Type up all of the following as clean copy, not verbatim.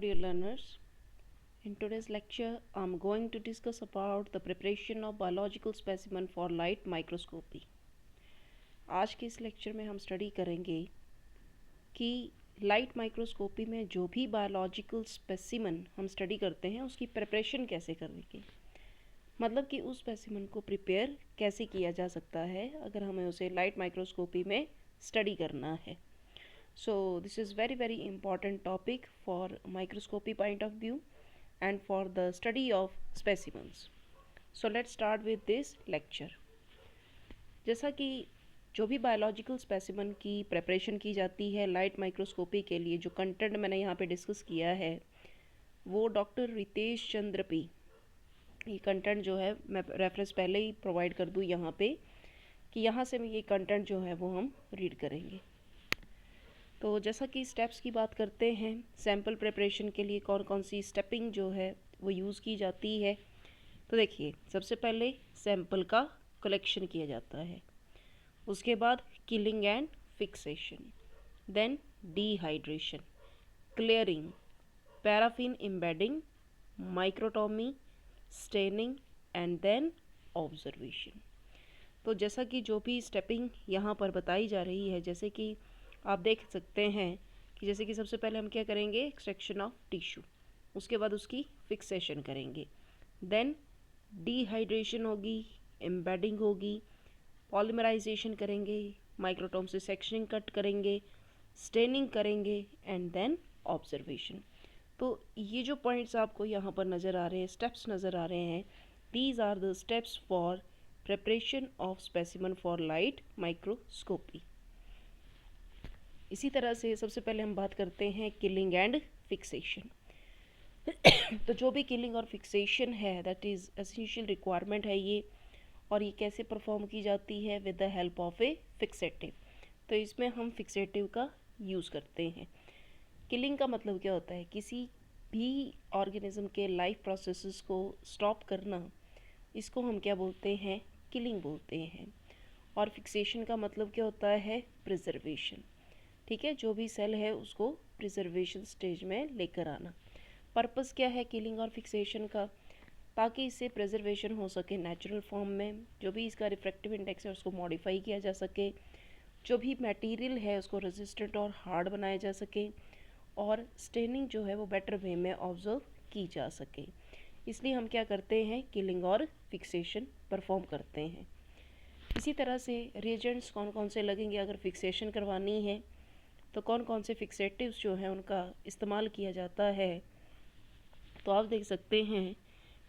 dear learners. In today's lecture, I'm going to discuss about the preparation of biological specimen for light microscopy. आज के इस lecture में हम study करेंगे कि लाइट माइक्रोस्कोपी में जो भी बायोलॉजिकल स्पेसिमन हम स्टडी करते हैं उसकी प्रिपरेशन कैसे करेंगे, मतलब कि उस स्पेसिमन को प्रिपेयर कैसे किया जा सकता है अगर हमें उसे लाइट माइक्रोस्कोपी में स्टडी करना है. So this is very important topic for microscopy point of view and for the study of specimens. So let's start with this lecture. जैसा कि जो भी बायोलॉजिकल स्पेसिमन की प्रेपरेशन की जाती है लाइट माइक्रोस्कोपी के लिए, जो कंटेंट मैंने यहाँ पे डिस्कस किया है वो डॉक्टर रितेश चंद्र पी, ये कंटेंट जो है मैं रेफरेंस पहले ही प्रोवाइड कर दूँ यहाँ पे कि यहाँ से ये कंटेंट जो है वो हम रीड करेंगे. तो जैसा कि स्टेप्स की बात करते हैं, सैम्पल प्रिपरेशन के लिए कौन कौन सी स्टेपिंग जो है वो यूज़ की जाती है. तो देखिए, सबसे पहले सैम्पल का कलेक्शन किया जाता है, उसके बाद killing and fixation, then dehydration, clearing, paraffin embedding, microtomy, staining and then observation. तो जैसा कि जो भी स्टेपिंग यहाँ पर बताई जा रही है, जैसे कि आप देख सकते हैं कि जैसे कि सबसे पहले हम क्या करेंगे, एक्सट्रैक्शन ऑफ टिश्यू, उसके बाद उसकी फिक्सेशन करेंगे, देन डिहाइड्रेशन होगी, एम्बेडिंग होगी, पॉलीमराइजेशन करेंगे, माइक्रोटोम से सेक्शनिंग कट करेंगे, स्टेनिंग करेंगे एंड देन ऑब्जर्वेशन. तो ये जो पॉइंट्स आपको यहाँ पर नज़र आ रहे हैं, स्टेप्स नज़र आ रहे हैं, these are the steps for preparation of specimen for light microscopy. इसी तरह से सबसे पहले हम बात करते हैं किलिंग एंड फिक्सेशन. तो जो भी किलिंग और फिक्सेशन है दैट इज़ एसेंशियल रिक्वायरमेंट है ये, और ये कैसे परफॉर्म की जाती है with the help of A fixative. तो इसमें हम फिक्सेटिव का यूज़ करते हैं. किलिंग का मतलब क्या होता है, किसी भी ऑर्गेनिज्म के लाइफ प्रोसेसेस को स्टॉप करना, इसको हम क्या बोलते हैं, किलिंग बोलते हैं. और फिक्सेशन का मतलब क्या होता है, प्रिजर्वेशन. ठीक है, जो भी सेल है उसको प्रिजर्वेशन स्टेज में लेकर आना. पर्पस क्या है किलिंग और फिक्सेशन का, ताकि इससे प्रिजर्वेशन हो सके नेचुरल फॉर्म में, जो भी इसका रिफ्रैक्टिव इंडेक्स है उसको मॉडिफाई किया जा सके, जो भी मटेरियल है उसको रेजिस्टेंट और हार्ड बनाया जा सके, और स्टेनिंग जो है वो बेटर वे में ऑब्जर्व की जा सके. इसलिए हम क्या करते हैं, किलिंग और फिक्सेशन परफॉर्म करते हैं. इसी तरह से रिएजेंट्स कौन कौन से लगेंगे अगर फिक्सेशन करवानी है, तो कौन कौन से फिक्सेटिव्स जो हैं उनका इस्तेमाल किया जाता है. तो आप देख सकते हैं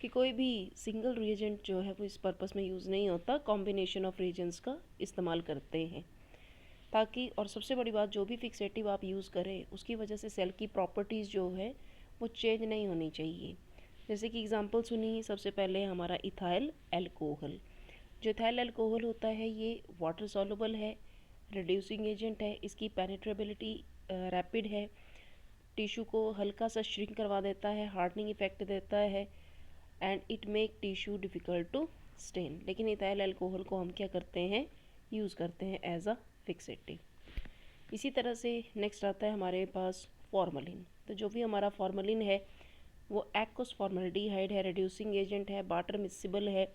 कि कोई भी सिंगल रिएजेंट जो है वो इस पर्पस में यूज़ नहीं होता, कॉम्बिनेशन ऑफ रिएजेंट्स का इस्तेमाल करते हैं ताकि, और सबसे बड़ी बात, जो भी फिक्सेटिव आप यूज़ करें उसकी वजह से सेल की प्रॉपर्टीज़ जो है वो चेंज नहीं होनी चाहिए. जैसे कि एग्जांपल सुनिए, सबसे पहले हमारा इथाइल एल्कोहल. जो इथाइल एल्कोहल होता है ये वाटर सॉल्युबल है, रिड्यूसिंग एजेंट है, इसकी पेनिट्रेबिलिटी रैपिड है, टिश्यू को हल्का सा श्रिंक करवा देता है, हार्डनिंग इफेक्ट देता है, and it make tissue difficult to stain. लेकिन इथाइल एल्कोहल को हम क्या करते हैं, यूज़ करते हैं एज अ फिक्सेटिव. इसी तरह से नेक्स्ट आता है हमारे पास फॉर्मलिन. तो जो भी हमारा फॉर्मलिन है वो एक्वस फॉर्मल्डिहाइड है, रिड्यूसिंग एजेंट है, वाटर मिसिबल है,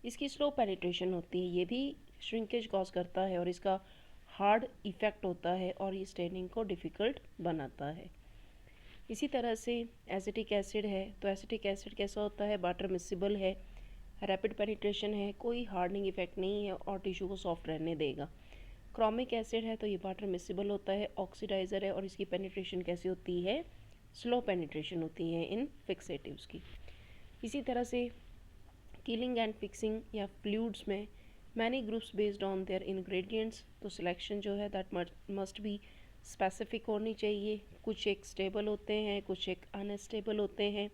इसकी स्लो पेनिट्रेशन होती है, ये भी श्रिंकेज कॉज करता है और इसका हार्ड इफ़ेक्ट होता है और ये स्टेनिंग को डिफ़िकल्ट बनाता है. इसी तरह से एसिटिक एसिड है, तो एसिटिक एसिड कैसा होता है, वाटर मिसिबल है, रैपिड पेनिट्रेशन है, कोई हार्डनिंग इफेक्ट नहीं है और टिश्यू को सॉफ्ट रहने देगा. क्रोमिक एसिड है तो ये वाटर मिसिबल होता है, ऑक्सीडाइज़र है और इसकी पेनिट्रेशन कैसी होती है, स्लो पेनिट्रेशन होती है इन फिक्सेटिव्स की. इसी तरह से किलिंग एंड फिक्सिंग या फ्लूइड्स में many groups based on their ingredients. तो सिलेक्शन जो है दैट मस्ट बी स्पेसिफिक होनी चाहिए. कुछ एक स्टेबल होते हैं, कुछ एक अनस्टेबल होते हैं,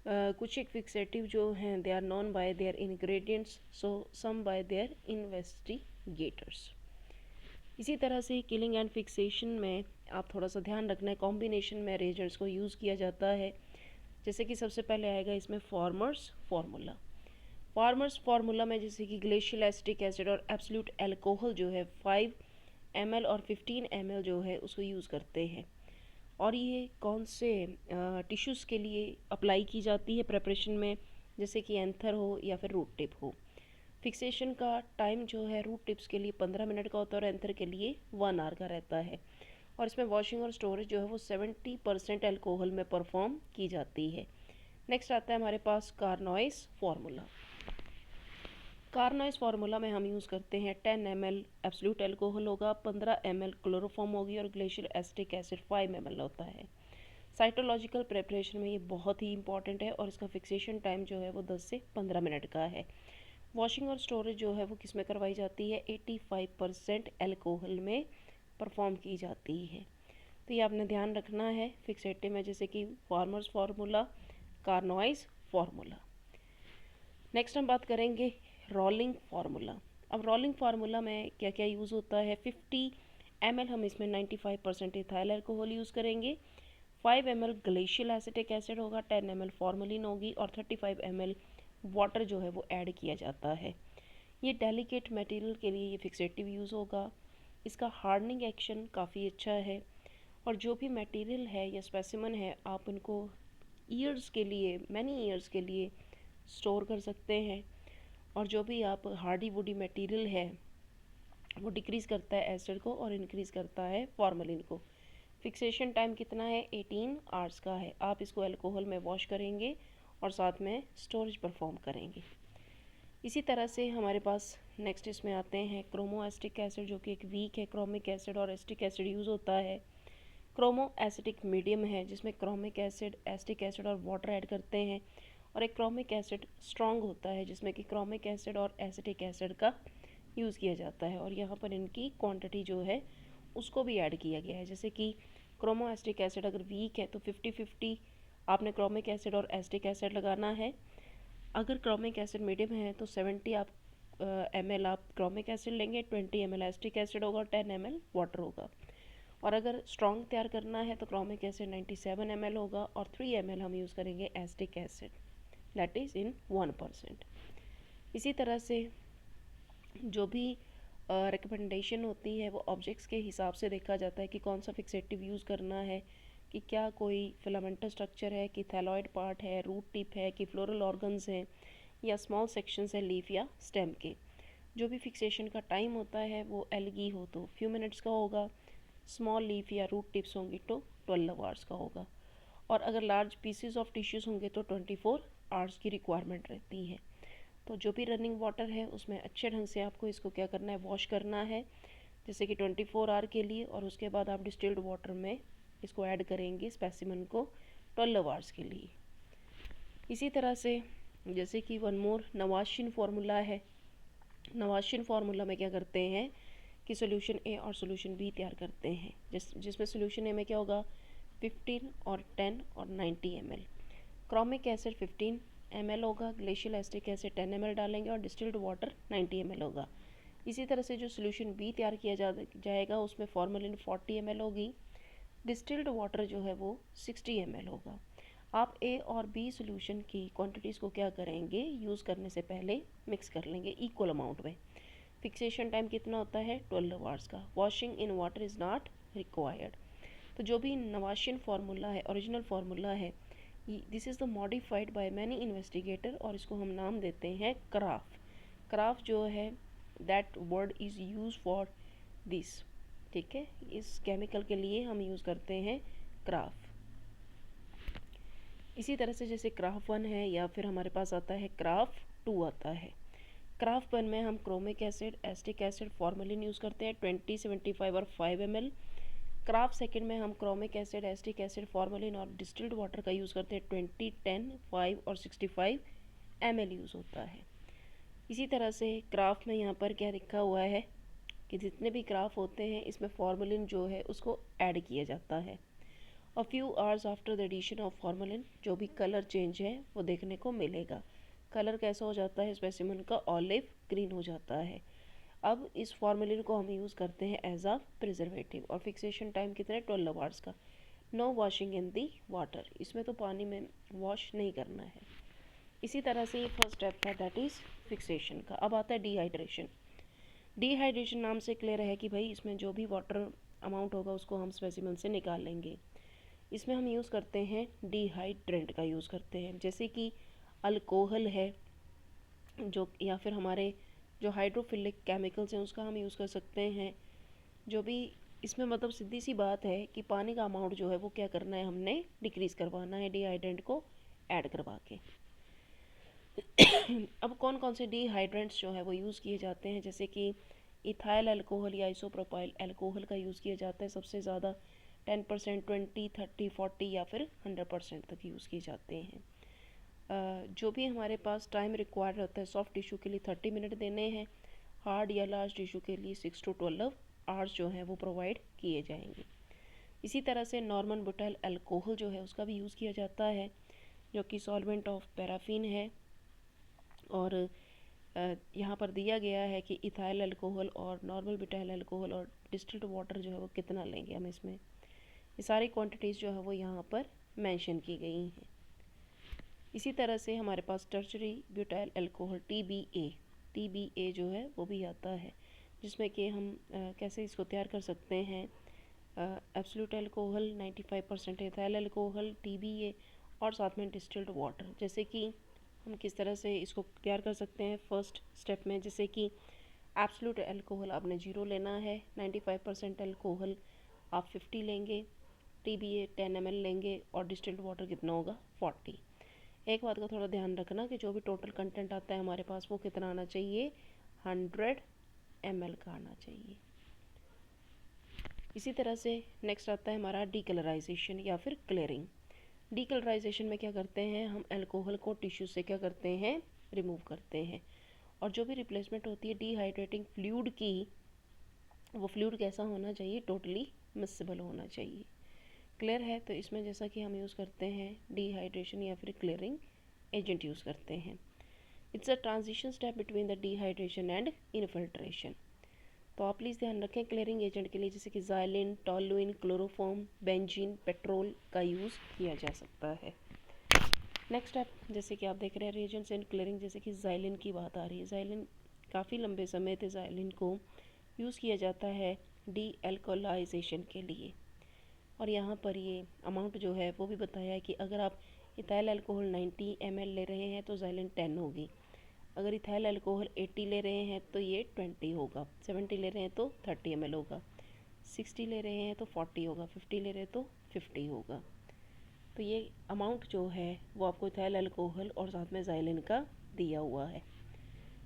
कुछ एक फिक्सेटिव जो हैं they are known by their ingredients, so some by their investigators. इसी तरह से किलिंग एंड फिक्सेशन में आप थोड़ा सा ध्यान रखना है, कॉम्बिनेशन में रिएजेंट्स को यूज़ किया जाता है. जैसे कि सबसे पहले आएगा इसमें फॉर्मर्स फार्मूला. फॉर्मर्स फार्मूला में जैसे कि ग्लेशियल एसिटिक एसिड और एब्सोल्यूट अल्कोहल जो है 5 ml और 15 ml जो है उसको यूज़ करते हैं. और ये कौन से टिश्यूज़ के लिए अप्लाई की जाती है प्रिपरेशन में, जैसे कि एंथर हो या फिर रूट टिप हो। फिक्सेशन का टाइम जो है रूट टिप्स के लिए 15 मिनट का होता है और एंथर के लिए 1 आवर का रहता है। और इसमें वॉशिंग और स्टोरेज जो है वो 70% अल्कोहल में परफॉर्म की जाती है। नेक्स्ट आता है हमारे पास कार्नोइस फार्मूला। कार्नोइस फार्मूला में हम यूज़ करते हैं 10 ml एब्सोल्यूट अल्कोहल होगा, 15 ml क्लोरोफॉर्म होगी और ग्लेशियर एसिटिक एसिड 5 ml होता है। साइटोलॉजिकल प्रिपरेशन में ये बहुत ही इंपॉर्टेंट है और इसका फिक्सेशन टाइम जो है वो 10 से 15 मिनट का है। वॉशिंग और स्टोरेज जो है वो किस में करवाई जाती है, 85% अल्कोहल में परफॉर्म की जाती है। तो ये आपने ध्यान रखना है फिक्सेटिव में, जैसे कि फार्मर्स फार्मूला, कार्नोइस फार्मूला। नेक्स्ट हम बात करेंगे रोलिंग फार्मूला। अब रोलिंग फार्मूला में क्या क्या यूज़ होता है, 50 ml हम इसमें 95% इथाइल अल्कोहल यूज़ करेंगे, 5 ml ग्लेशियल एसिटिक एसिड होगा, 10 ml फॉर्मलिन होगी और 35 ml वाटर जो है वो ऐड किया जाता है। ये डेलिकेट मटेरियल के लिए ये फिक्सेटिव यूज़ होगा। इसका हार्डनिंग एक्शन काफ़ी अच्छा है और जो भी मटेरियल है या स्पेसिमन है आप उनको ईयर्स के लिए, मैनी ईयर्स के लिए स्टोर कर सकते हैं। और जो भी आप हार्डी वुडी मटेरियल है वो डिक्रीज़ करता है एसिड को और इंक्रीज़ करता है फॉर्मलिन को। फिक्सेशन टाइम कितना है, 18 आवर्स का है। आप इसको अल्कोहल में वॉश करेंगे और साथ में स्टोरेज परफॉर्म करेंगे। इसी तरह से हमारे पास नेक्स्ट इसमें आते हैं क्रोमो एसिटिक एसिड, जो कि एक वीक है। क्रोमिक एसिड और एसिटिक एसिड यूज़ होता है। क्रोमो एसिटिक मीडियम है जिसमें क्रोमिक एसिड, एसिटिक एसिड और वाटर ऐड करते हैं। और एक क्रोमिक एसिड स्ट्रॉन्ग होता है जिसमें कि क्रोमिक एसिड और एसिटिक एसिड का यूज़ किया जाता है और यहाँ पर इनकी क्वांटिटी जो है उसको भी ऐड किया गया है। जैसे कि क्रोमो एसिटिक एसिड अगर वीक है तो 50-50 आपने क्रोमिक एसिड और एसिटिक एसिड लगाना है। अगर क्रोमिक एसिड मीडियम है तो 70 आप ml आप क्रोमिक एसिड लेंगे, 20 ml एसिटिक एसिड होगा और 10 ml वाटर होगा। और अगर स्ट्रॉन्ग तैयार करना है तो क्रोमिक एसिड 97 ml होगा और 3 ml हम यूज़ करेंगे acetic acid, that is in 1%। इसी तरह से जो भी रिकमेंडेशन होती है वो ऑब्जेक्ट्स के हिसाब से देखा जाता है कि कौन सा फिक्सेटिव यूज़ करना है, कि क्या कोई फिलामेंटल स्ट्रक्चर है, कि थैलॉइड पार्ट है, रूट टिप है, कि फ्लोरल ऑर्गन्स हैं या स्मॉल सेक्शंस है लीफ या स्टेम के। जो भी फिक्सेशन का टाइम होता है वो एलगी हो तो फ्यू मिनट्स का होगा, स्मॉल लीफ या रूट टिप्स होंगी तो 12 आवर्स का होगा और अगर लार्ज पीसीज ऑफ टिश्यूज़ होंगे तो 24 आवर्स की रिक्वायरमेंट रहती है। तो जो भी रनिंग वाटर है उसमें अच्छे ढंग से आपको इसको क्या करना है, वॉश करना है, जैसे कि 24 आवर के लिए। और उसके बाद आप डिस्टिल्ड वाटर में इसको ऐड करेंगे स्पेसिमन को 12 आवर्स के लिए। इसी तरह से जैसे कि वन मोर नवाशिन फार्मूला है। नवाशिन फार्मूला में क्या करते हैं कि सोल्यूशन ए और सोल्यूशन बी तैयार करते हैं, जिसमें सोल्यूशन ए में क्या होगा, 15 और 10 और 90 ml। क्रोमिक एसिड 15 ml होगा, ग्लेशियल एसिटिक एसिड 10 ml डालेंगे और डिस्टिल्ड वाटर 90 ml होगा। इसी तरह से जो सोल्यूशन बी तैयार किया जाएगा उसमें फॉर्मलिन 40 ml होगी, डिस्टिल्ड वाटर जो है वो 60 ml होगा। आप ए और बी सोल्यूशन की क्वांटिटीज़ को क्या करेंगे, यूज़ करने से पहले मिक्स कर लेंगे इक्वल अमाउंट में। फिक्सेशन टाइम कितना होता है, 12 आवर्स का। Washing in water is not required. तो जो भी नवाशिन फार्मूला है, ओरिजिनल फार्मूला है, this is the modified by many investigator और इसको हम नाम देते हैं क्राफ। क्राफ जो है that word is use for this, ठीक है, इस केमिकल के लिए हम यूज़ करते हैं क्राफ। इसी तरह से जैसे क्राफ 1 है या फिर हमारे पास आता है क्राफ 2 आता है। क्राफ 1 में हम chromic acid, acetic acid, formalin use करते हैं 20, 75 और 5 ml। क्राफ सेकंड में हम chromic acid, acetic acid, formalin और डिस्टिल्ड वाटर का यूज़ करते हैं 20, 10, 5 और 65 ml यूज़ होता है। इसी तरह से क्राफ में यहाँ पर क्या लिखा हुआ है कि जितने भी क्राफ होते हैं इसमें फॉर्मलिन जो है उसको ऐड किया जाता है। A few hours after the addition of formalin जो भी कलर चेंज है वो देखने को मिलेगा। कलर कैसा हो जाता है स्पेसिमन का, ऑलिव ग्रीन हो जाता है। अब इस फॉर्मलिन को हम यूज़ करते हैं एज अ प्रिजर्वेटिव और फिक्सेशन टाइम कितना है, 12 आवर्स का। No washing in the water, इसमें तो पानी में वॉश नहीं करना है। इसी तरह से ये फर्स्ट स्टेप था, दैट इज़ फिक्सेशन का। अब आता है डिहाइड्रेशन। डिहाइड्रेशन नाम से क्लियर है कि भाई इसमें जो भी वाटर अमाउंट होगा उसको हम स्पेसिमन से निकाल लेंगे। इसमें हम यूज़ करते हैं डिहाइड्रेंट का यूज़ करते हैं, जैसे कि अल्कोहल है जो, या फिर हमारे जो हाइड्रोफिलिक केमिकल्स हैं उसका हम यूज़ कर सकते हैं। जो भी इसमें मतलब सीधी सी बात है कि पानी का अमाउंट जो है वो क्या करना है, हमने डिक्रीज़ करवाना है डिहाइड्रेंट को ऐड करवा के। अब कौन कौन से डिहाइड्रेंट्स जो है वो यूज़ किए जाते हैं, जैसे कि इथाइल अल्कोहल या आइसोप्रोपाइल अल्कोहल का यूज़ किया जाता है सबसे ज़्यादा 10%, 20, 30, 40 या फिर 100% तक यूज़ किए जाते हैं। जो भी हमारे पास टाइम रिक्वायर्ड होता है सॉफ्ट टिश्यू के लिए 30 मिनट देने हैं, हार्ड या लार्ज टिश्यू के लिए 6 to 12 आवर्स जो हैं वो प्रोवाइड किए जाएंगे। इसी तरह से नॉर्मल बुटाइल अल्कोहल जो है उसका भी यूज़ किया जाता है, जो कि सॉल्वेंट ऑफ पैराफिन है। और यहाँ पर दिया गया है कि इथाइल अल्कोहल और नॉर्मल बुटाइल अल्कोहल और डिस्टिल्ड वाटर जो है वो कितना लेंगे हम इसमें, ये सारी क्वांटिटीज़ जो है वो यहाँ पर मेंशन की गई हैं। इसी तरह से हमारे पास टर्शरी ब्यूटाइल अल्कोहल TBA जो है वो भी आता है, जिसमें कि हम कैसे इसको तैयार कर सकते हैं। Absolute alcohol 95%, ethyl alcohol, TBA और साथ में डिस्टिल्ड वाटर। जैसे कि हम किस तरह से इसको तैयार कर सकते हैं फर्स्ट स्टेप में, जैसे कि एब्सोल्यूट अल्कोहल आपने 0 लेना है, 95% अल्कोहल आप 50 लेंगे, TBA 10 ml लेंगे और डिस्टिल्ड वाटर कितना होगा 40। एक बात का थोड़ा ध्यान रखना कि जो भी टोटल कंटेंट आता है हमारे पास वो कितना आना चाहिए, 100 ml का आना चाहिए। इसी तरह से नेक्स्ट आता है हमारा डीकलराइजेशन या फिर क्लियरिंग। डीकलराइजेशन में क्या करते हैं, हम अल्कोहल को टिश्यू से क्या करते हैं, रिमूव करते हैं, और जो भी रिप्लेसमेंट होती है डिहाइड्रेटिंग फ्लूइड की, वो फ्लूइड कैसा होना चाहिए, टोटली मिक्सेबल होना चाहिए। क्लियर है, तो इसमें जैसा कि हम यूज़ करते हैं डिहाइड्रेशन या फिर क्लियरिंग एजेंट यूज़ करते हैं। It's a transition step between the dehydration and infiltration. तो आप प्लीज़ ध्यान रखें क्लियरिंग एजेंट के लिए जैसे कि xylene, toluene, chloroform, benzene, petrol का यूज़ किया जा सकता है। नेक्स्ट स्टेप जैसे कि आप देख रहे हैं रिएजेंट्स इन क्लियरिंग, जैसे कि ज़ाइलिन की बात आ रही है। ज़ाइलिन काफ़ी लंबे समय से ज़ाइलिन को यूज़ किया जाता है डी एल्कोलाइजेशन के लिए, और यहाँ पर ये अमाउंट जो है वो भी बताया है कि अगर आप इथाइल अल्कोहल 90 ml ले रहे हैं तो ज़ाइलिन 10 होगी, अगर इथाइल अल्कोहल 80 ले रहे हैं तो ये 20 होगा, 70 ले रहे हैं तो 30 ml होगा, 60 ले रहे हैं तो 40 होगा, 50 ले रहे हैं तो 50 होगा। तो ये अमाउंट जो है वो आपको इथाइल अल्कोहल और साथ में ज़ाइलिन का दिया हुआ है।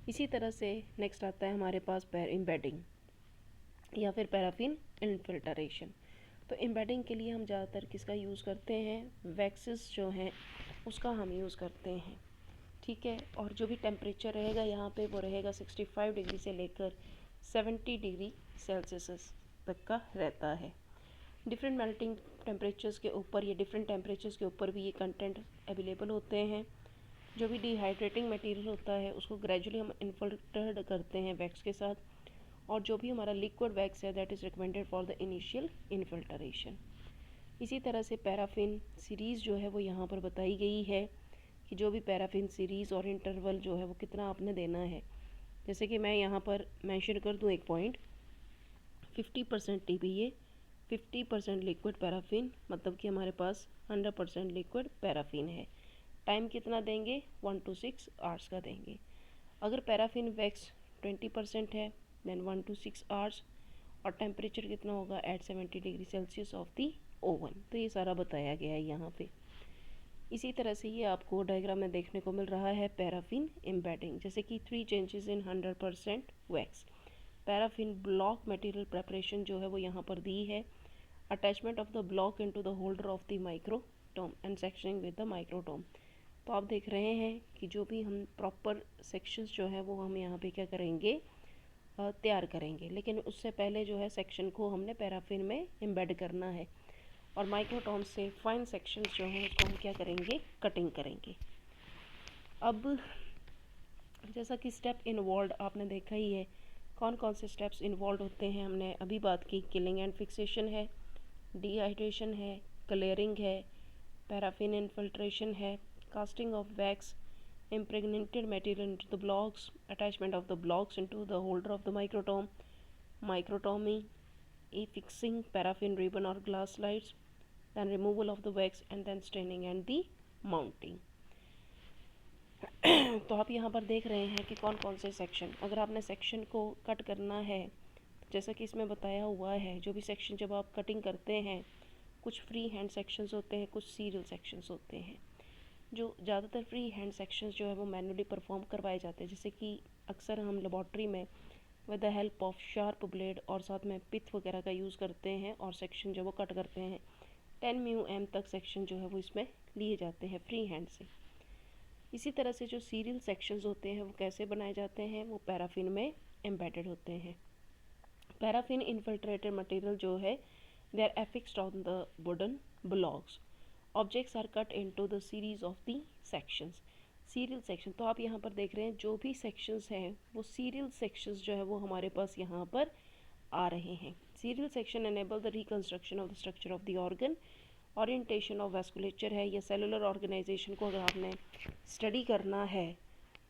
इसी तरह से नेक्स्ट आता है हमारे पास एम्बेडिंग या फिर पैराफिन इनफिल्ट्रेशन। तो एम्बेडिंग के लिए हम ज़्यादातर किसका यूज़ करते हैं, वैक्सेस जो हैं उसका हम यूज़ करते हैं, ठीक है। और जो भी टेम्परेचर रहेगा यहाँ पे वो रहेगा 65 डिग्री से लेकर 70 डिग्री सेल्सियस तक का रहता है। डिफरेंट मेल्टिंग टेम्परेचर्स के ऊपर या डिफरेंट टेम्परेचर्स के ऊपर भी ये कंटेंट अवेलेबल होते हैं। जो भी डिहाइड्रेटिंग मटेरियल होता है उसको ग्रेजुअली हम इन्फिल्टर्ड करते हैं वैक्स के साथ, और जो भी हमारा लिक्विड वैक्स है that is recommended for the initial infiltration. इसी तरह से पैराफिन सीरीज़ जो है वो यहाँ पर बताई गई है कि जो भी पैराफिन सीरीज़ और इंटरवल जो है वो कितना आपने देना है। जैसे कि मैं यहाँ पर मेंशन कर दूँ एक पॉइंट, 50% TBA, 50% लिक्विड पैराफिन, मतलब कि हमारे पास 100% लिक्विड पैराफिन है। टाइम कितना देंगे, 1 to 6 आवर्स का देंगे। अगर पैराफिन वैक्स 20% है देन 1 to 6 आवर्स, और टेम्परेचर कितना होगा at 70 degree Celsius of the oven. तो ये सारा बताया गया है यहाँ पे। इसी तरह से ये आपको डायग्राम में देखने को मिल रहा है पैराफिन एम्बेडिंग, जैसे कि 3 changes in 100% wax. Paraffin block material preparation जो है वो यहाँ पर दी है, attachment of the block into the holder of the microtome and sectioning with the microtome. तो आप देख रहे हैं कि जो भी हम प्रॉपर सेक्शंस जो है वो हम यहाँ पे क्या करेंगे, तैयार करेंगे, लेकिन उससे पहले जो है सेक्शन को हमने पैराफिन में एम्बेड करना है, और माइक्रोटोम से फाइन सेक्शंस जो हैं उसको हम क्या करेंगे, कटिंग करेंगे। अब जैसा कि स्टेप इन्वॉल्व आपने देखा ही है, कौन कौन से स्टेप्स इन्वॉल्व होते हैं हमने अभी बात की। किलिंग एंड फिक्सेशन है, डिहाइड्रेशन है, क्लियरिंग है, पैराफिन इनफिल्ट्रेशन है, casting of wax, impregnated material into the blocks, attachment of the blocks into the holder of the microtome, microtomy, affixing paraffin ribbon or glass slides, then removal of the wax and then staining and the mounting. तो आप यहाँ पर देख रहे हैं कि कौन कौन से सेक्शन, अगर आपने सेक्शन को कट करना है जैसा कि इसमें बताया हुआ है, जो भी सेक्शन जब आप कटिंग करते हैं, कुछ फ्री हैंड सेक्शंस होते हैं, कुछ सीरियल सेक्शंस होते हैं। जो ज़्यादातर फ्री हैंड सेक्शंस जो है वो मैनुअली परफॉर्म करवाए जाते हैं, जैसे कि अक्सर हम लेबॉर्ट्री में with the help of sharp blade और साथ में पिथ वगैरह का यूज़ करते हैं और सेक्शन जो वो कट करते हैं। 10 mm तक सेक्शन जो है वो इसमें लिए जाते हैं फ्री हैंड से। इसी तरह से जो सीरियल सेक्शंस होते हैं वो कैसे बनाए जाते हैं, वो पैराफिन में एम्बेडेड होते हैं। पैराफिन इन्फिल्ट्रेटेड मटेरियल जो है they are affixed on the wooden blocks. Objects are cut into the series of the sections. Serial section, तो आप यहाँ पर देख रहे हैं जो भी सेक्शंस हैं वो सीरियल सेक्शंस जो है वो हमारे पास यहाँ पर आ रहे हैं। Serial section enable the reconstruction of the structure of the organ, orientation of vasculature है या सेलुलर ऑर्गेनाइजेशन को अगर आपने स्टडी करना है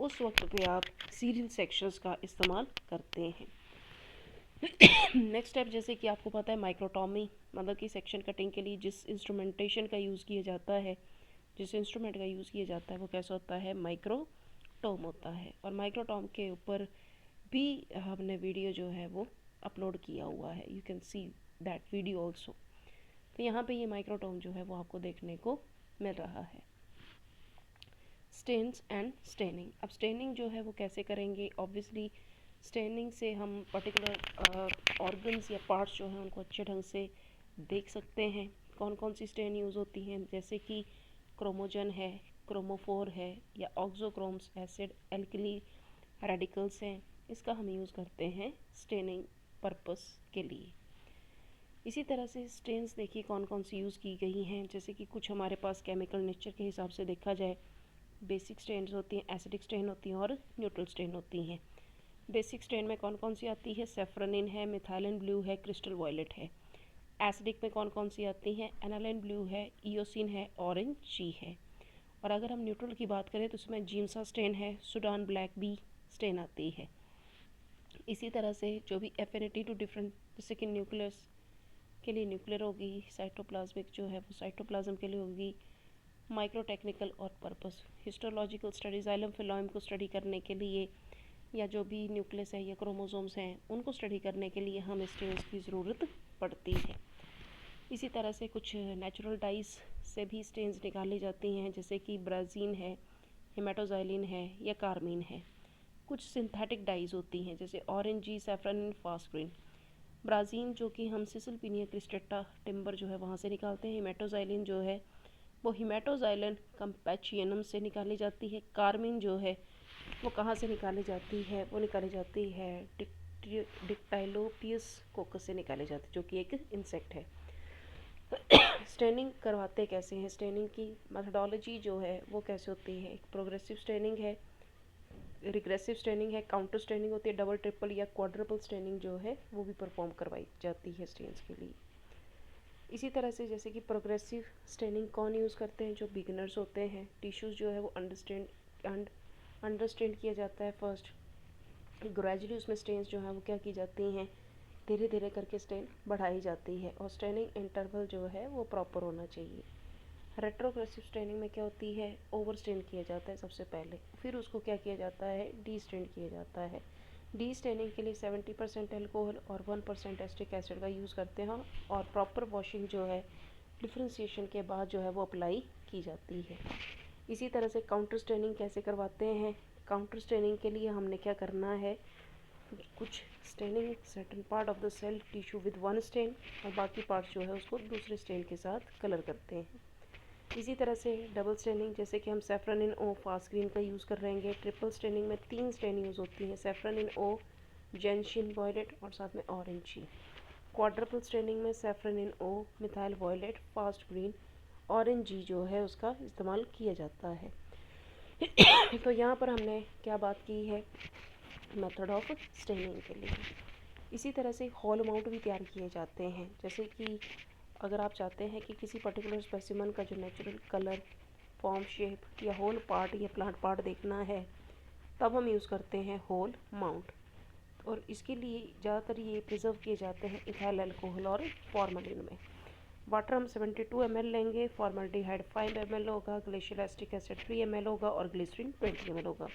उस वक्त पे आप सीरियल सेक्शंस का इस्तेमाल करते हैं। नेक्स्ट स्टेप, जैसे कि आपको पता है माइक्रोटॉमी, मतलब कि सेक्शन कटिंग के लिए जिस इंस्ट्रूमेंटेशन का यूज़ किया जाता है, जिस इंस्ट्रूमेंट का यूज़ किया जाता है वो कैसा होता है, माइक्रोटॉम होता है। और माइक्रोटॉम के ऊपर भी हमने वीडियो जो है वो अपलोड किया हुआ है, you can see that video also. तो यहाँ पे ये माइक्रोटॉम जो है वो आपको देखने को मिल रहा है। स्टेन्स एंड स्टेनिंग, अब स्टेनिंग जो है वो कैसे करेंगे, ऑब्वियसली स्टेनिंग से हम पर्टिकुलर ऑर्गन्स या पार्ट्स जो हैं उनको अच्छे ढंग से देख सकते हैं। कौन कौन सी स्टेन यूज़ होती हैं, जैसे कि क्रोमोजन है, क्रोमोफोर है या ऑक्सोक्रोम्स एसिड एल्कली रेडिकल्स हैं, इसका हम यूज़ करते हैं स्टेनिंग पर्पस के लिए। इसी तरह से स्टेन्स देखिए कौन कौन सी यूज़ की गई हैं, जैसे कि कुछ हमारे पास केमिकल नेचर के हिसाब से देखा जाए बेसिक स्टेन्स होती हैं, एसिडिक स्टेन होती हैं और न्यूट्रल स्टेन होती हैं। बेसिक स्टेन में कौन कौन सी आती है, सेफ्रोनिन है, मिथाइलिन ब्लू है, क्रिस्टल वॉयलेट है। एसिडिक में कौन कौन सी आती हैं, एनालिन ब्लू है, इयोसिन है, ऑरेंज ची है। और अगर हम न्यूट्रल की बात करें तो उसमें जीमसा स्टेन है, सुडान ब्लैक बी स्टेन आती है। इसी तरह से जो भी एफिनिटी टू डिफरेंट, जैसे कि न्यूक्लियस के लिए न्यूक्लियर होगी, साइटोप्लाज्मिक जो है वो साइटोप्लाज्म के लिए होगी, माइक्रो टेक्निकल और पर्पस हिस्टोलॉजिकल स्टडी, जाइलम फिलोइम को स्टडी करने के लिए या जो भी न्यूक्लियस है या क्रोमोसोम्स हैं उनको स्टडी करने के लिए हमें स्टेन्स की ज़रूरत पड़ती है। इसी तरह से कुछ नेचुरल डाइज से भी स्टेन्स निकाली जाती हैं, जैसे कि ब्राज़ीन है, हेमाटोजाइलिन है या कार्मीन है। कुछ सिंथेटिक डाइज होती हैं जैसे ऑरेंजी, सैफ्रनिन, फास्क्रीन। ब्राज़ीन जो कि हम सिसिलपिनिया क्रिस्टेटा टिम्बर जो है वहाँ से निकालते हैं। हेमाटोजाइलिन जो है वो हिमेटोजाइलन कैम्पेचियनम से निकाली जाती है। कार्मीन जो है वो कहाँ से निकाली जाती है, वो निकाली जाती है डिक्टाइलोपियस कोकस से निकाली जाती है, जो कि एक इंसेक्ट है। स्टेनिंग करवाते कैसे हैं, स्टेनिंग की मेथडोलॉजी जो है वो कैसे होती है, एक प्रोग्रेसिव स्टेनिंग है, रिग्रेसिव स्टेनिंग है, काउंटर स्टेनिंग होती है, डबल ट्रिपल या क्वाड्रपल स्टेनिंग जो है वो भी परफॉर्म करवाई जाती है स्टेन्स के लिए। इसी तरह से जैसे कि प्रोग्रेसिव स्टेनिंग कौन यूज़ करते हैं, जो बिगिनर्स होते हैं। टिश्यूज़ जो है वो अंडरस्टैंड किया जाता है फर्स्ट, ग्रेजुअली उसमें स्टेन्स जो है वो क्या की जाती हैं, धीरे धीरे करके स्टेन बढ़ाई जाती है और स्टेनिंग इंटरवल जो है वो प्रॉपर होना चाहिए। रेट्रोग्रेसिव स्टेनिंग में क्या होती है, ओवर स्टेन किया जाता है सबसे पहले, फिर उसको क्या किया जाता है, डी स्टेन किया जाता है। डी स्टेनिंग के लिए 70% एल्कोहल और 1% एस्टिक एसिड का यूज़ करते हैं और प्रॉपर वॉशिंग जो है डिफ्रेंशिएशन के बाद जो है वो अप्लाई की जाती है। इसी तरह से काउंटर स्टेनिंग कैसे करवाते हैं, काउंटर स्टेनिंग के लिए हमने क्या करना है, कुछ staining certain part of the cell tissue with one stain और बाकी पार्ट जो है उसको दूसरे स्टेन के साथ कलर करते हैं। इसी तरह से डबल स्टेनिंग, जैसे कि हम सैफ्रनिन ओ फास्क्रीन का यूज़ कर रहेंगे। ट्रिपल स्टेनिंग में 3 स्टेन यूज़ होती हैं, सैफ्रनिन ओ, जेंशिन वॉयलेट और साथ में ऑरेंज। क्वाड्रपल स्टेनिंग में safranin O, methyl violet, fast green, orange जो है उसका इस्तेमाल किया जाता है। तो यहाँ पर हमने क्या बात की है, मेथड ऑफ स्टेनिंग के लिए। इसी तरह से हॉल माउंट भी तैयार किए जाते हैं, जैसे कि अगर आप चाहते हैं कि किसी पर्टिकुलर स्पेसिमन का जो नेचुरल कलर, फॉर्म, शेप या होल पार्ट या प्लांट पार्ट देखना है तब हम यूज़ करते हैं होल माउंट। और इसके लिए ज़्यादातर ये प्रिजर्व किए जाते हैं इथाइल अल्कोहल और फॉर्मलिन में। वाटर हम 72 ml लेंगे, फॉर्मल्डिहाइड 5 ml होगा, ग्लेशियल एसिटिक एसिड 3 ml होगा और ग्लिसरीन 20 ml होगा।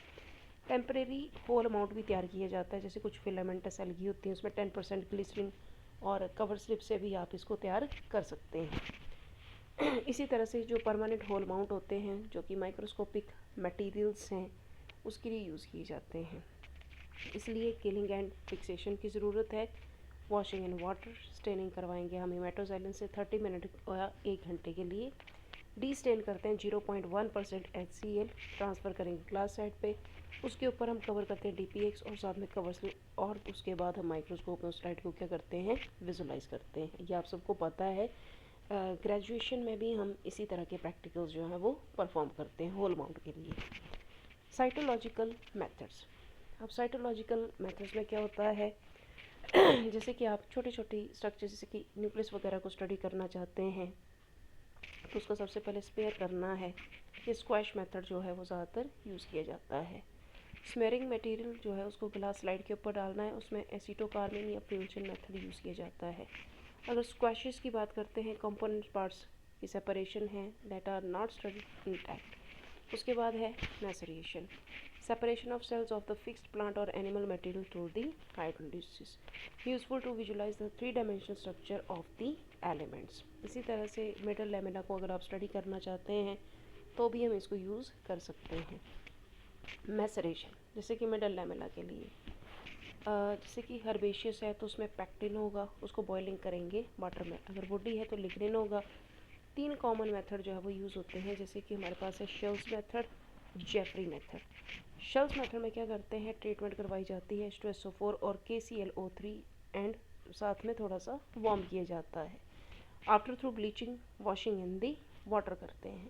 टेम्परेरी होल अमाउंट भी तैयार किया जाता है, जैसे कुछ फिलामेंटस एल्गी होती है उसमें 10% ग्लिसरीन और कवर स्लिप से भी आप इसको तैयार कर सकते हैं। इसी तरह से जो परमानेंट होल अमाउंट होते हैं जो कि माइक्रोस्कोपिक मटेरियल्स हैं उसके लिए यूज़ किए जाते हैं, इसलिए किलिंग एंड फिक्सेशन की ज़रूरत है। वॉशिंग इन वाटर, स्टेनिंग करवाएंगे हम हेमाटोक्साइलिन से 30 मिनट या 1 घंटे के लिए। डी स्टेन करते हैं 0.1% HCl, ट्रांसफ़र करेंगे ग्लास साइड पे, उसके ऊपर हम कवर करते हैं DPX और साथ में कवर स्लिप, और उसके बाद हम माइक्रोस्कोप में उस स्लाइड को क्या करते हैं, विजुलाइज करते हैं। ये आप सबको पता है, ग्रेजुएशन में भी हम इसी तरह के प्रैक्टिकल्स जो हैं वो परफॉर्म करते हैं होल अमाउंट के लिए। Cytological methods. अब साइटोलॉजिकल मेथड्स में क्या होता है, जैसे कि आप छोटी छोटी स्ट्रक्चर जैसे कि न्यूक्लियस वगैरह को स्टडी करना चाहते हैं तो उसको सबसे पहले स्पेयर करना है। ये स्क्वैश मेथड जो है वो ज़्यादातर यूज़ किया जाता है। स्मेयरिंग मटेरियल जो है उसको ग्लास स्लाइड के ऊपर डालना है, उसमें एसीटोकार्बिन या फ्यूजन मेथड यूज़ किया जाता है। अगर स्क्वैशेस की बात करते हैं, कंपोनेंट पार्ट्स की सेपरेशन है that are not studied intact. उसके बाद है maceration, separation of cells of the fixed plant or animal material through the hydrolysis, useful to visualize the three-dimensional structure of the elements। इसी तरह से middle lamella को अगर आप स्टडी करना चाहते हैं तो भी हम इसको यूज़ कर सकते हैं। मैसरेशन, जैसे कि मिडल लैमेला के लिए जैसे कि हर्बेशियस है तो उसमें पैक्टिन होगा, उसको बॉइलिंग करेंगे वाटर में। अगर वुडी है तो लिग्निन होगा। 3 कॉमन मेथड जो है वो यूज़ होते हैं, जैसे कि हमारे पास है Schulze's method, Jeffrey method. Schulze's method में क्या करते हैं, ट्रीटमेंट करवाई जाती है H2SO4 और KClO3 एंड साथ में थोड़ा सा वार्म किया जाता है। After through bleaching washing in the water करते हैं।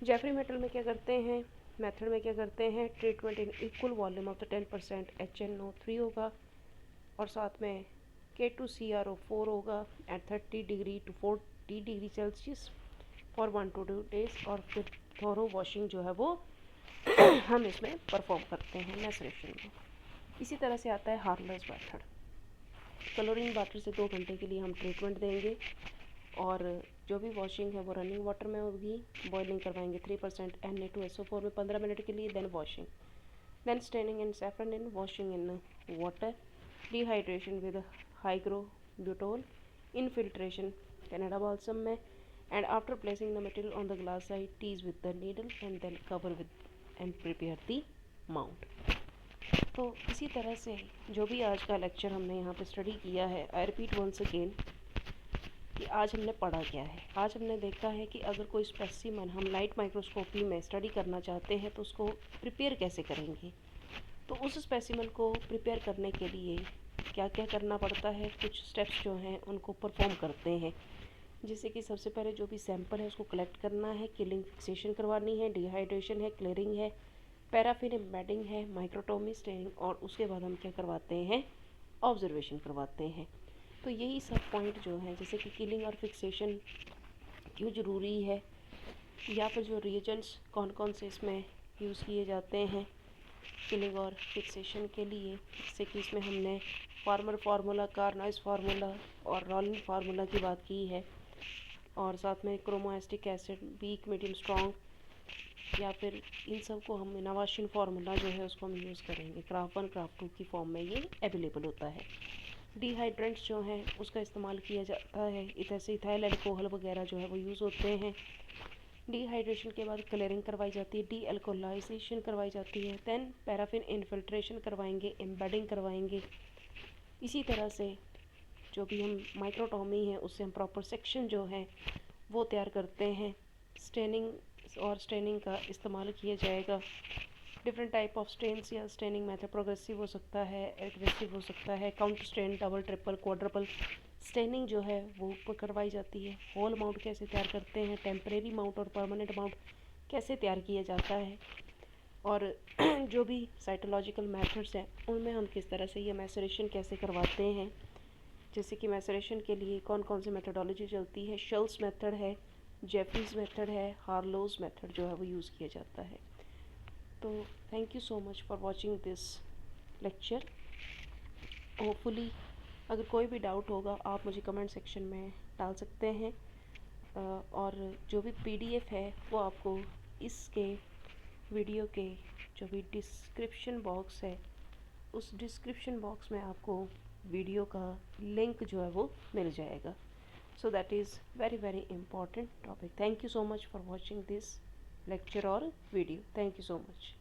जेफरी मेथड में क्या करते हैं, treatment in equal volume of the 10% HNO3 होगा और साथ में K2CrO4 होगा at 30 degree to 40 degree Celsius for 1 to 2 days, और फिर थोरो वॉशिंग जो है वो हम इसमें परफॉर्म करते हैं मैसरेशन में। इसी तरह से आता है हार्मलेस मेथड। क्लोरीन वाटर से 2 घंटे के लिए हम ट्रीटमेंट देंगे और जो भी वॉशिंग है वो रनिंग वाटर में होगी। बॉइलिंग करवाएंगे 3% Na2SO4 में 15 मिनट के लिए, then washing, then staining in saffron in, washing in water, dehydration with hygrobutol, infiltration Canada balsam में, and after placing the material on the glass side, tease with the needle and then cover with and prepare the mount। तो इसी तरह से जो भी आज का lecture हमने यहाँ पे स्टडी किया है, आई रिपीट वंस अगेन कि आज हमने पढ़ा क्या है। आज हमने देखा है कि अगर कोई स्पेसिमन हम लाइट माइक्रोस्कोपी में स्टडी करना चाहते हैं तो उसको प्रिपेयर कैसे करेंगे। तो उस स्पेसिमन को प्रिपेयर करने के लिए क्या क्या करना पड़ता है, कुछ स्टेप्स जो हैं उनको परफॉर्म करते हैं। जैसे कि सबसे पहले जो भी सैंपल है उसको कलेक्ट करना है, किलिंग फिक्सेशन करवानी है, डिहाइड्रेशन है, क्लियरिंग है, पैराफिन एम्बेडिंग है, माइक्रोटोमी स्टेनिंग, और उसके बाद हम क्या करवाते हैं, ऑब्जर्वेशन करवाते हैं। तो यही सब पॉइंट जो हैं, जैसे कि किलिंग और फिक्सेशन क्यों ज़रूरी है, या फिर जो रिएजेंट्स कौन कौन से इसमें यूज़ किए जाते हैं किलिंग और फिक्सेशन के लिए, जैसे कि इसमें हमने फार्मर फार्मूला, कार्नोइज फार्मूला और रॉलिन फार्मूला की बात की है, और साथ में क्रोमोएस्टिक एसिड, वीक, मीडियम, स्ट्रॉन्ग, या फिर इन सब को हम नवाशिन फार्मूला जो है उसको हम यूज़ करेंगे। क्राफ्ट 1 क्राफ्ट 2 की फॉर्म में ये अवेलेबल होता है। डिहाइड्रेंट्स जो हैं उसका इस्तेमाल किया जाता है, जैसे इथाइल अल्कोहल वगैरह जो है वो यूज़ होते हैं। डिहाइड्रेशन के बाद क्लियरिंग करवाई जाती है, डी अल्कोलाइजेशन करवाई जाती है, देन पैराफिन इनफिल्ट्रेशन करवाएंगे, एम्बेडिंग करवाएंगे। इसी तरह से जो भी हम माइक्रोटोमी है उससे हम प्रॉपर सेक्शन जो है वो तैयार करते हैं। स्टेनिंग का इस्तेमाल किया जाएगा। डिफरेंट टाइप ऑफ स्टेन्स या स्टेनिंग मेथड प्रोग्रेसिव हो सकता है, एग्रेसिव हो सकता है, counter stand, double, triple, quadruple staining जो है वो करवाई जाती है। होल माउंट कैसे तैयार करते हैं, टेम्परेरी माउंट और परमानेंट माउंट कैसे तैयार किया जाता है, और जो भी साइटोलॉजिकल मेथड्स हैं उनमें हम किस तरह से ये मैसरेशन कैसे करवाते हैं। जैसे कि मैसरेशन के लिए कौन कौन सी मेथडोलॉजी चलती है, शेल्स मेथड है, जेफरीज मेथड है, हार्लोज मेथड जो है वो यूज़ किया जाता है। तो thank you so much for watching this lecture. Hopefully अगर कोई भी डाउट होगा आप मुझे कमेंट सेक्शन में डाल सकते हैं। और जो भी पीडीएफ है वो आपको इसके वीडियो के जो भी डिस्क्रिप्शन बॉक्स है उस डिस्क्रिप्शन बॉक्स में आपको वीडियो का लिंक जो है वो मिल जाएगा. So that is very important topic. Thank you so much for watching this lecture or video. Thank you so much.